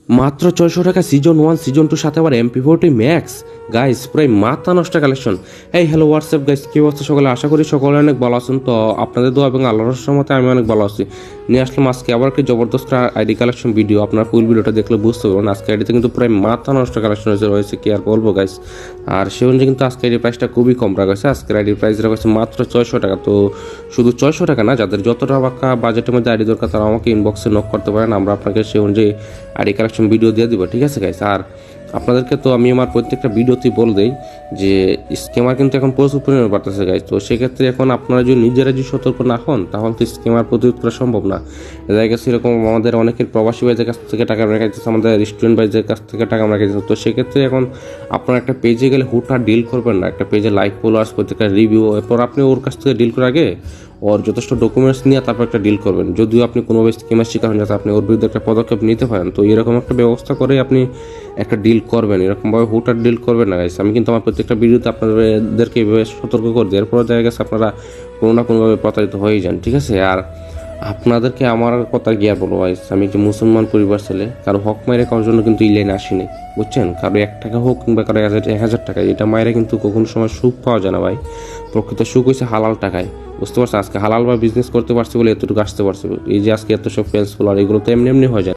মাত্র 600 টাকা season 1 season 2 সাথে আবার MP40 ম্যাক্স গাইস, প্রায় মাথা নষ্ট কালেকশন। এই হ্যালো হোয়াটসঅ্যাপ গাইস, কি অবস্থা সকলে? আশা করি সকলে অনেক ভালো আছেন। তো আপনাদের দোয়া এবং আল্লাহর রহমতে আমি অনেক ভালো আছি। নিয়ে আসলাম আজকে আবার একটি জবরদস্ত আইডি কালেকশন ভিডিও। আপনারা ফুল ভিডিওটা দেখলে বুঝতে পারবেন আজকে আইডিতে কিন্তু প্রায় মাথা নষ্ট কালেকশন রয়েছে, কি আর বলবো গাইস। আর সে অনুযায়ী কিন্তু আজকে আইডির প্রাইসটা খুবই কম রাখা হয়েছে। আজকের আইডির প্রাইস রাখা হয়েছে মাত্র 600 টাকা। তো শুধু 600 টাকা না, যাদের যত টাকা বাজেটের মধ্যে আইডি দরকার তারা আমাকে ইনবক্সে নক করতে পারেন, আমরা আপনাকে সে অনুযায়ী আইডি কালেকশন ভিডিও দিয়ে দিব, ঠিক আছে গাইস। আর আপনাদেরকে তো আমি আমার প্রত্যেকটা ভিডিওতেই বলে দিই যে স্ক্যামার কিন্তু এখন প্রচুর পরিমাণে বাড়তেছে গাইস। তো সেক্ষেত্রে এখন আপনারা যদি নিজেরা যদি সতর্ক না হন তাহলে তো স্ক্যামার প্রতিরোধ করা সম্ভব না। দেখা গেছে এরকম আমাদের অনেকের প্রবাসী ভাইদের কাছ থেকে টাকা রেখে দিচ্ছে, আমাদের রেস্টুরেন্ট ভাইদের কাছ থেকে টাকা রেখে দিচ্ছে। তো সেক্ষেত্রে এখন আপনার একটা পেজে গেলে হুটহাট ডিল করবেন না। একটা পেজে লাইক ফলোয়ার্স প্রত্যেকটা রিভিউ, এরপর আপনি ওর কাছ থেকে ডিল করার আগে ওর যথেষ্ট ডকুমেন্টস নিয়ে তারপর একটা ডিল করবেন। যদিও আপনি কোনোভাবে স্কিমের শিকার হন, যাতে আপনি ওর বিরুদ্ধে একটা পদক্ষেপ নিতে পারেন। তো এরকম একটা ব্যবস্থা করে আপনি একটা ডিল করবেন, এরকমভাবে হুটহাট ডিল করবেন না গাইস। আমি কিন্তু আমার প্রত্যেকটা ভিডিওতে আপনাদেরকে এভাবে সতর্ক করে দিই, এরপর দেখা গেছে আপনারা কোনো না কোনোভাবে প্রতারিত হয়ে যান, ঠিক আছে। আর আপনাদেরকে আমার কথা গিয়া বলবো গাইস, আমি একটি মুসলমান পরিবার ছেলে, কারো হক মায়ের খাওয়ার জন্য কিন্তু এই লাইনে আসিনি, বুঝছেন। কারো 1 টাকা হোক কিংবা কারো 1000 টাকা, এটা মায়েরা কিন্তু কখনো সময় সুখ পাওয়া যায় না ভাই। প্রকৃত সুখ হয়েছে হালাল টাকায়, বুঝতে পারছেন। আজকে হালাল বা বিজনেস করতে পারছি বলে এতটুকু আসতে পারছে। এই যে আজকে এত সব ফ্যান্স ফলোয়ার, এগুলো তো এমনি এমনি হয়ে যায়।